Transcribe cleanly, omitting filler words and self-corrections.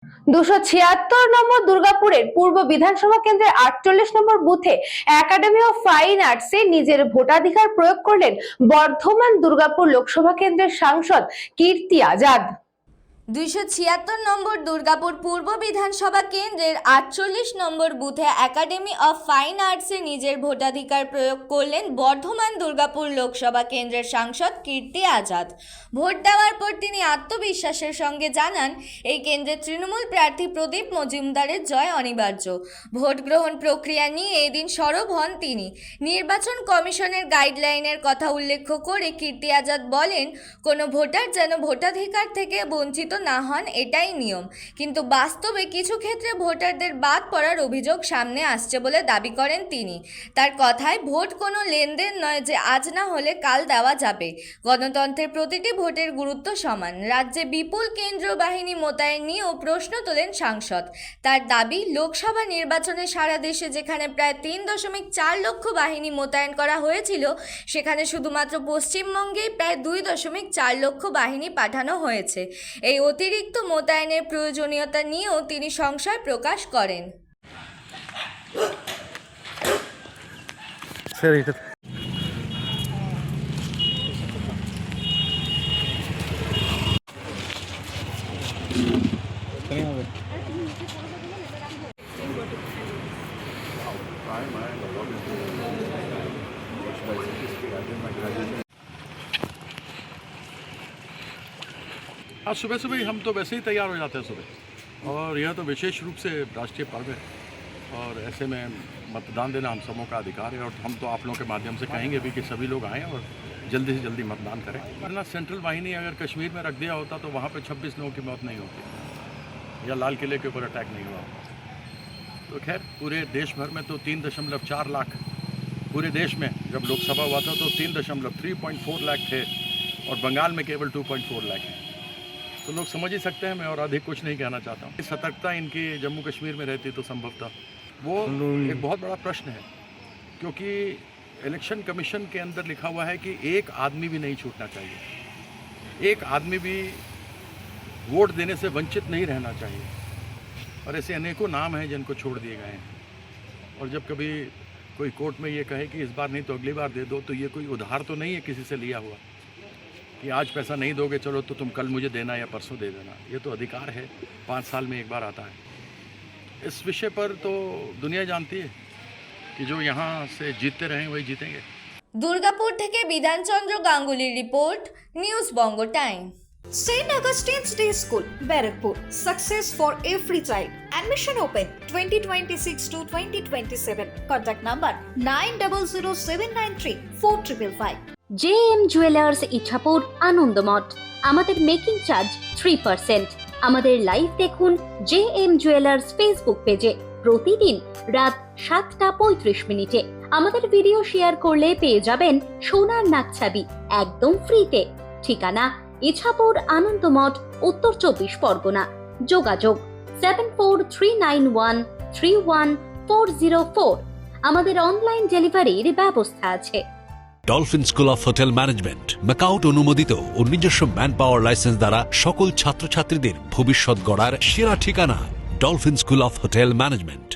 276 নম্বর দুর্গাপুরের পূর্ব বিধানসভা কেন্দ্রের 48 নম্বর বুথে একাডেমি অফ ফাইন আর্টসে নিজের ভোটাধিকার প্রয়োগ করলেন বর্ধমান দুর্গাপুর লোকসভা কেন্দ্রের সাংসদ কীর্তি আজাদ। 276 নম্বর দুর্গাপুর পূর্ব বিধানসভা কেন্দ্রের 48 নম্বর বুথে একাডেমি অফ ফাইন আর্টসে নিজের ভোটাধিকার প্রয়োগ করলেন বর্ধমান দুর্গাপুর লোকসভা কেন্দ্রের সাংসদ কীর্তি আজাদ। ভোট দেওয়ার পর তিনি আত্মবিশ্বাসের সঙ্গে জানান, এই কেন্দ্রের তৃণমূল প্রার্থী প্রদীপ মজুমদারের জয় অনিবার্য। ভোট গ্রহণ প্রক্রিয়া নিয়ে এদিন সরব হন তিনি। নির্বাচন কমিশনের গাইডলাইনের কথা উল্লেখ করে কীর্তি আজাদ বলেন, কোনো ভোটার যেন ভোটাধিকার থেকে বঞ্চিত না হন, এটাই নিয়ম। কিন্তু বাস্তবে কিছু ক্ষেত্রে ভোটারদের বাদ পড়ার অভিযোগ সামনে আসছে বলে দাবি করেন তিনি। তার কথায়, ভোট কোনো লেনদেন নয় যে আজ না হলে কাল দেওয়া যাবে। গণতন্ত্রের প্রতিটি ভোটের গুরুত্ব সমান। রাজ্যে বিপুল কেন্দ্রীয় বাহিনী মোতায়েন নিয়েও প্রশ্ন তোলেন সাংসদ। তার দাবি, লোকসভা নির্বাচনে সারা দেশে যেখানে প্রায় 3.4 লক্ষ বাহিনী মোতায়েন করা হয়েছিল, সেখানে শুধুমাত্র পশ্চিমবঙ্গেই প্রায় 2.4 লক্ষ বাহিনী পাঠানো হয়েছে। এই অতিরিক্ত মোতায়েনের প্রয়োজনীয়তা নিয়েও তিনি সংশয় প্রকাশ করেন। आज सुबह सुबह ही हम तो वैसे ही तैयार हो जाते हैं सुबह, और यह तो विशेष रूप से राष्ट्रीय पर्व है और ऐसे में मतदान देना हम सबों का अधिकार है। और हम तो आप लोगों के माध्यम से कहेंगे भी कि सभी लोग आएँ और जल्दी से जल्दी मतदान करें, वरना सेंट्रल वाहिनी अगर कश्मीर में रख दिया होता तो वहाँ पे 26 लोगों की मौत नहीं होती या लाल किले के ऊपर अटैक नहीं हुआ। तो खैर, पूरे देश भर में तो 3.4 लाख, पूरे देश में जब लोकसभा हुआ था तो 3.4 लाख थे और बंगाल में केवल 2.4 लाख है। तो लोग समझ ही सकते हैं, मैं और अधिक कुछ नहीं कहना चाहता हूँ। सतर्कता इनकी जम्मू कश्मीर में रहती तो संभवतः वो एक बहुत बड़ा प्रश्न है, क्योंकि इलेक्शन कमीशन के अंदर लिखा हुआ है कि एक आदमी भी नहीं छूटना चाहिए, एक आदमी भी वोट देने से वंचित नहीं रहना चाहिए। और ऐसे अनेकों नाम हैं जिनको छोड़ दिए गए हैं। और जब कभी कोई कोर्ट में ये कहे कि इस बार नहीं तो अगली बार दे दो, तो ये कोई उधार तो नहीं है किसी से लिया हुआ कि आज पैसा नहीं दोगे चलो तो तुम कल मुझे देना या परसों दे देना। ये तो अधिकार है, 5 साल में एक बार आता है। इस विषय पर तो दुनिया जानती है कि जो यहाँ से जीतते रहे वही जीतेंगे। দুর্গাপুর থেকে Bidhanchandra গাঙ্গুলির report, news Banga time. St. Augustine's Day School, Barakpur. Success for every child. Admission open 2026 to 2027. Contact number 9007934555. JM jewellers Ichhapur Anandamath. আমাদের মেকিং চার্জ 3%। আমাদের লাইভ দেখুন JM জুয়েলার্স ফেসবুক পেজে প্রতিদিন রাত 7:35 আমাদের ভিডিও শেয়ার করলে পেয়ে যাবেন সোনার নাকছাবি একদম ফ্রিতে। ঠিকানা ইছাপুর আনন্দমঠ, উত্তর 24 পরগনা। যোগাযোগ 7439131404। আমাদের অনলাইন ডেলিভারির ব্যবস্থা আছে। Dolphin school of hotel management, MAKAUT অনুমোদিত ও নিজস্ব ম্যান পাওয়ার লাইসেন্স দ্বারা সকল ছাত্রছাত্রীদের ভবিষ্যৎ গড়ার সেরা ঠিকানা dolphin school of hotel management.